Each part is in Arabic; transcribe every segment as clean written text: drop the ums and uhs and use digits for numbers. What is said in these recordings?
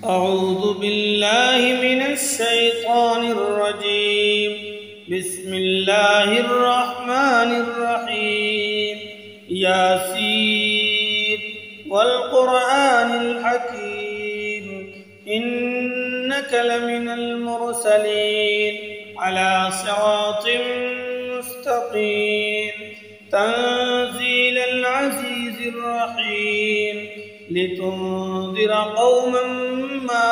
أعوذ بالله من الشيطان الرجيم. بسم الله الرحمن الرحيم. ياسين والقرآن الحكيم إنك لمن المرسلين على صراط مستقيم تنزيل العزيز الرحيم لتنذر قوما ما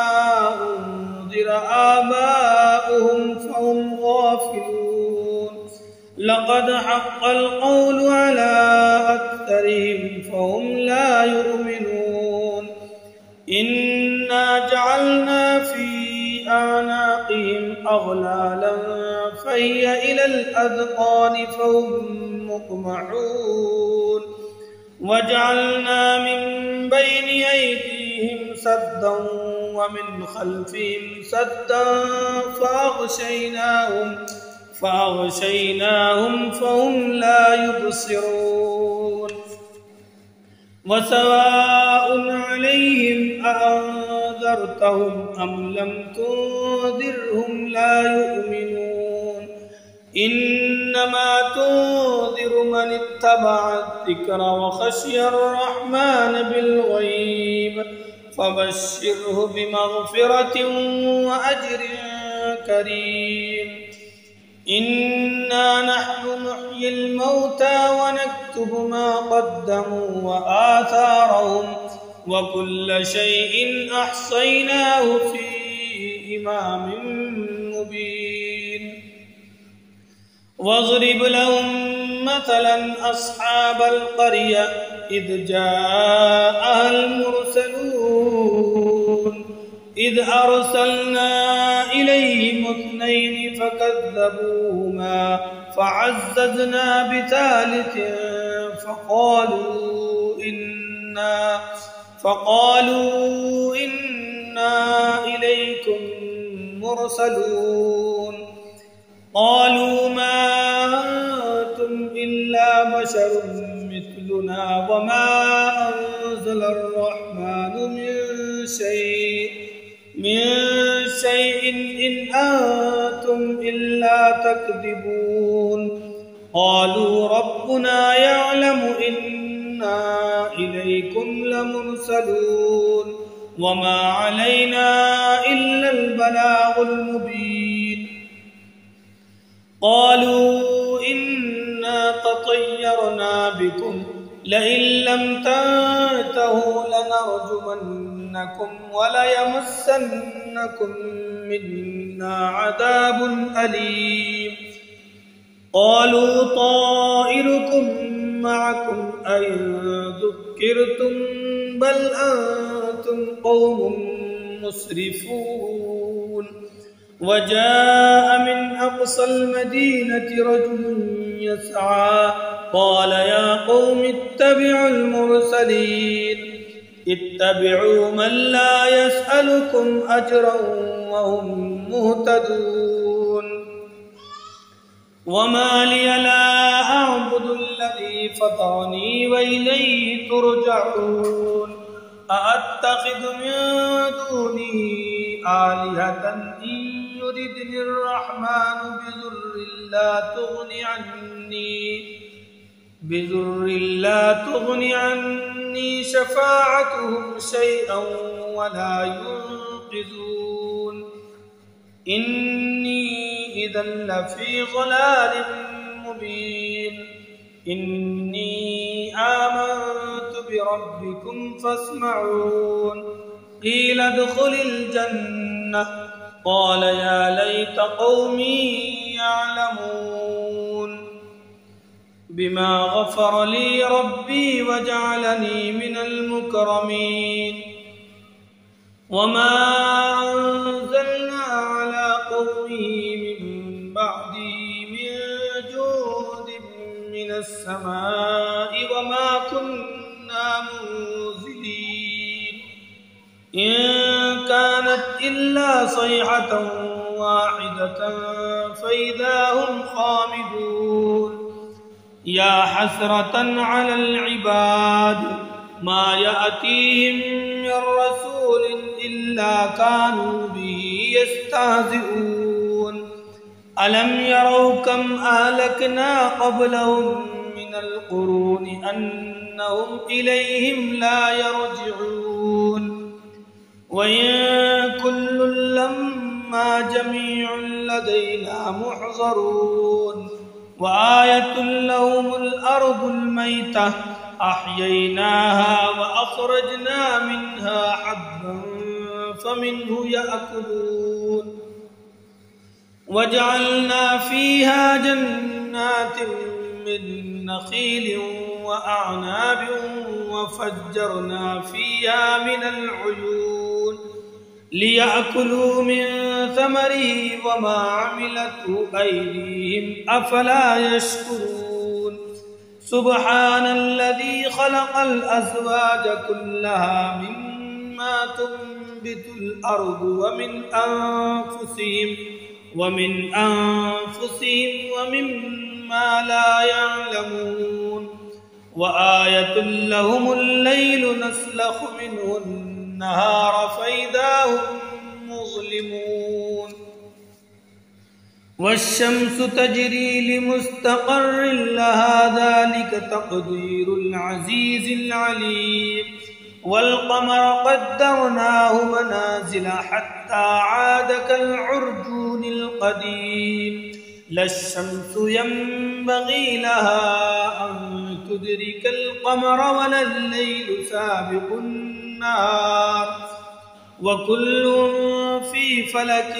أنذر آباؤهم فهم غافلون لقد حق القول على أكثرهم فهم لا يؤمنون إنا جعلنا في أعناقهم أغلالا فهي إلى الأذقان فهم مقمحون وجعلنا من بين أيديهم سدا ومن خلفهم سدا فأغشيناهم فهم لا يبصرون وسواء عليهم أأنذرتهم أم لم تنذرهم لا يؤمنون إنما تنذر من اتبع الذكر وخشي الرحمن بالغيب فبشره بمغفرة وأجر كريم إنا نحن نحيي الموتى ونكتب ما قدموا وآثارهم وكل شيء أحصيناه في إمام مبين واضرب لهم مثلا أصحاب القرية إذ جاءها المرسلون إذ أرسلنا إليهم 2 فكذبوهما فعززنا بثالث فقالوا إنا إليكم مرسلون قالوا ما أنتم إلا بشر مثلنا وما أنزل الرحمن من شيء إن أنتم إلا تكذبون قالوا ربنا يعلم إنا إليكم لمرسلون وما علينا إلا البلاغ المبين قالوا إنا تطيرنا بكم لئن لم تنتهوا لنرجمنكم وليمسنكم منا عذاب أليم قالوا طائركم معكم أئن ذكرتم بل أنتم قوم مسرفون وجاء من أقصى المدينة رجل يسعى قال يا قوم اتبعوا المرسلين اتبعوا من لا يسألكم أجرا وهم مهتدون وما لي لا أعبد الذي فطرني وإليه ترجعون أأتخذ من دونه آلهة إن يردني الرحمن بضر لا تغن عني شفاعتهم شيئا ولا ينقذون إني إذا لفي ضلال مبين إني آمنت بربكم فاسمعون قيل ادخل الجنة قال يا ليت قومي يعلمون بما غفر لي ربي وجعلني من المكرمين وما أنزلنا على قومه من بعده من جود من السماء وما كنا منزلين إن كانت إلا صيحة واحدة فإذا هم خامدون يا حسرة على العباد ما يأتيهم من رسول إلا إلا كانوا به يستهزئون ألم يروا كم أهلكنا قبلهم من القرون أنهم إليهم لا يرجعون وإن كل لما جميع لدينا محضرون وآية لهم الأرض الميتة أحييناها وأخرجنا منها حبا فمنه يأكلون وجعلنا فيها جنات من نخيل وأعناب وفجرنا فيها من العيون ليأكلوا من ثمره وما عملته أيديهم أفلا يشكرون سبحان الذي خلق الأزواج كلها مما تنبت الأرض ومن أنفسهم ومما لا يعلمون وآية لهم الليل نسلخ منه النهار فإذا هم مظلمون والشمس تجري لمستقر لها ذلك تقدير العزيز العليم والقمر قدرناه منازل حتى عاد كالعرجون القديم لا الشمس ينبغي لها أن تدرك القمر ولا الليل سابق النهار وكل في فلك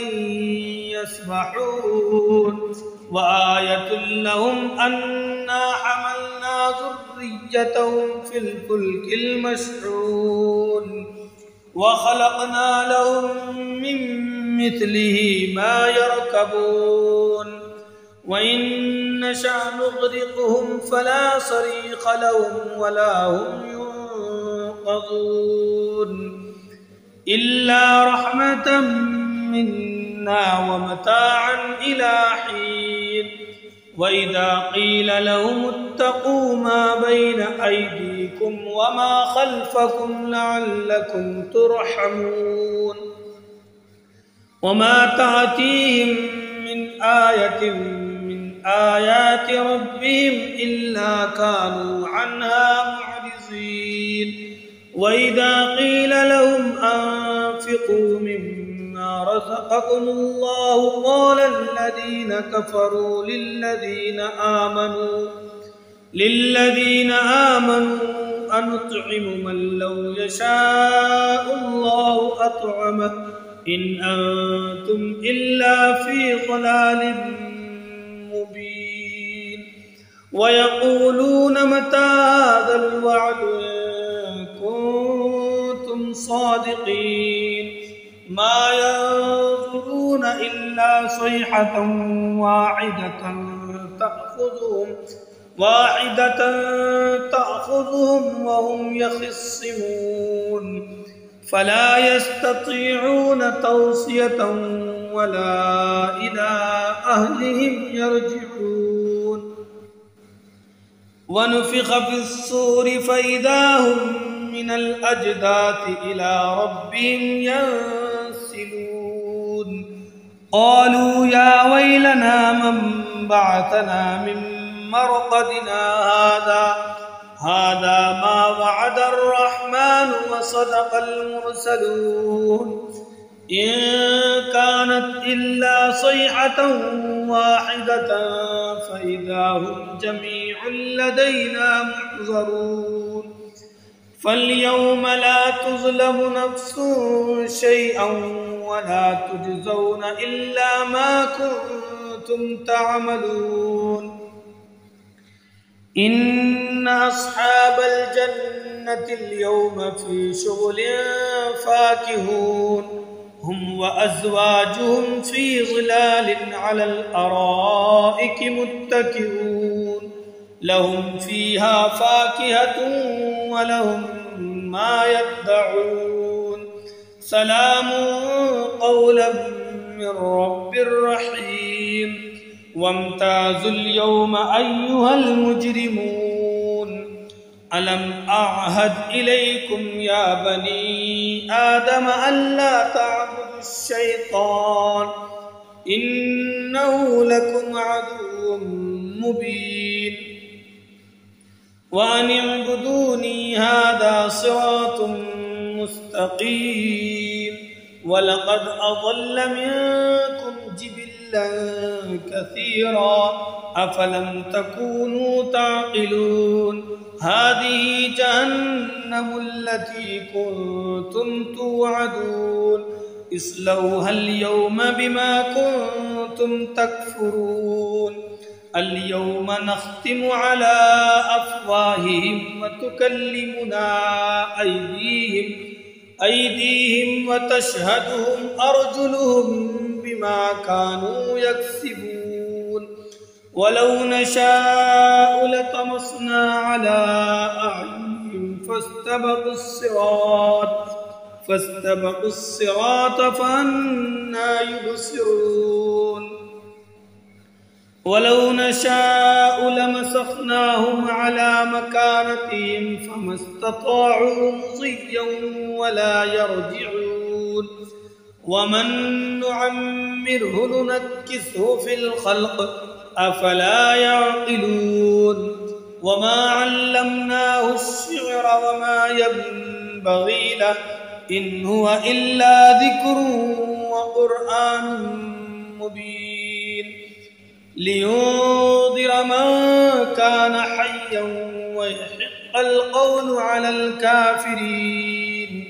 يسبحون وآية لهم أنا حملنا ذريتهم في الفلك المشحون وخلقنا لهم من مثله ما يركبون وإن نشأ نغرقهم فلا صريخ لهم ولا هم ينقذون إلا رحمة منا ومتاعا إلى حين وإذا قيل لهم اتقوا ما بين أيديكم وما خلفكم لعلكم ترحمون وما تأتيهم من آية من آيات ربهم إلا كانوا عنها معرضين وإذا قيل لهم أنفقوا مما رزقكم الله قال الذين كفروا للذين آمنوا أنطعم من لو يشاء الله أطعمه إن أنتم إلا في ضلال مبين ويقولون متى هذا الوعد إن كنتم صادقين ما ينظرون إلا صيحة واحدة تأخذهم وهم يخصمون فلا يستطيعون توصية ولا إلى أهلهم يرجعون ونفخ في الصور فإذا هم من الأجداث إلى ربهم ينسلون قالوا يا ويلنا من بعثنا من مرقدنا هذا ما وعد الرحمن وصدق المرسلون إن كانت إلا صيحة واحدة فإذا هم جميع لدينا محضرون فاليوم لا تظلم نفس شيئا ولا تجزون إلا ما كنتم تعملون إن أصحاب الجنة اليوم في شغل فاكهون هم وأزواجهم في ظلال على الأرائك متكئون لهم فيها فاكهة ولهم ما يدعون سلام قولا من رب رحيم وامتازوا اليوم أيها المجرمون ألم أعهد إليكم يا بني آدم ألا تعبدوا الشيطان إنه لكم عدو مبين وأن اعبدوني هذا صراط مستقيم ولقد أضل منكم جبلا كثيرا أفلم تكونوا تعقلون هذه جهنم التي كنتم توعدون اصلوها اليوم بما كنتم تكفرون اليوم نختم على أفواههم وتكلمنا أيديهم وتشهدهم أرجلهم بما كانوا يكسبون ولو نشاء لطمسنا على أعينهم فاستبقوا الصراط فأنى يبصرون ولو نشاء لمسخناهم على مكانتهم فما استطاعوا مضيا ولا يرجعون ومن نعمره ننكسه في الخلق أفلا يعقلون وما علمناه الشعر وما ينبغي له إن هو إلا ذكر وقرآن مبين لينذر من كان حيا ويحق القول على الكافرين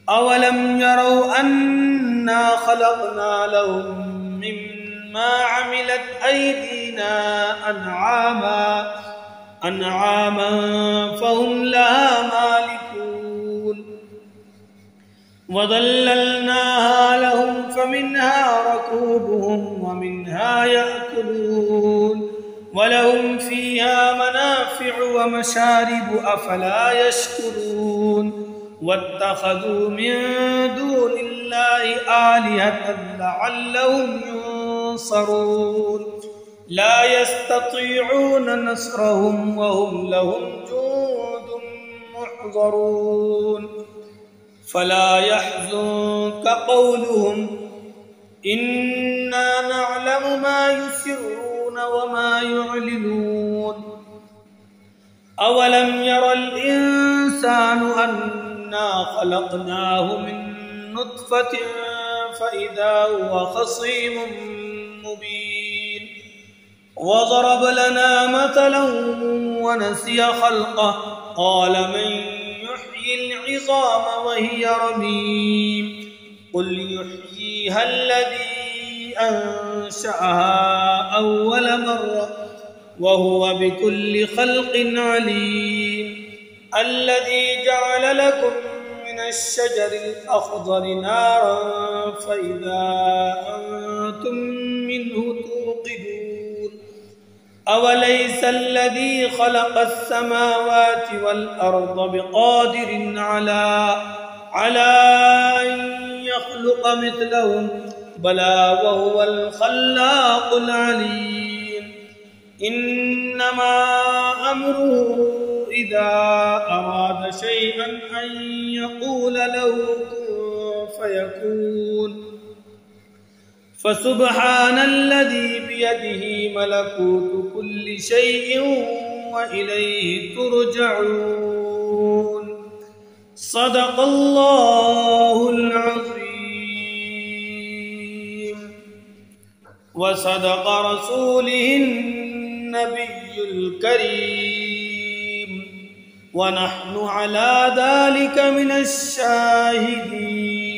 أولم يروا أنا خلقنا لهم مما عملت أيدينا أنعاما فهم لها مالكون وظللناها لهم فمنها ركوبهم ومنها يأكلون ولهم فيها منافع ومشارب أفلا يشكرون واتخذوا من دون الله آلهة لعلهم ينصرون لا يستطيعون نصرهم وهم لهم جند محضرون فلا يحزنك قولهم إنا نعلم ما يسرون وما يعلنون أولم ير الإنسان أنا خلقناه من نطفة فإذا هو خصيم مبين وضرب لنا مثلا ونسي خلقه قال من يحيي العظام وهي رميم قل يحييها الذي أنشأها أول مرة وهو بكل خلق عليم الذي جعل لكم من الشجر الأخضر نارا فإذا أنتم منه توقدون أوليس الذي خلق السماوات والأرض بقادر على أن يخلق مثلهم بلى وهو الخلاق العليم إنما أمره إذا أراد شيئا أن يقول له كن فيكون فسبحان الذي بيده ملكوت كل شيء وإليه ترجعون صدق الله العظيم وصدق رسوله النبي الكريم ونحن على ذلك من الشاهدين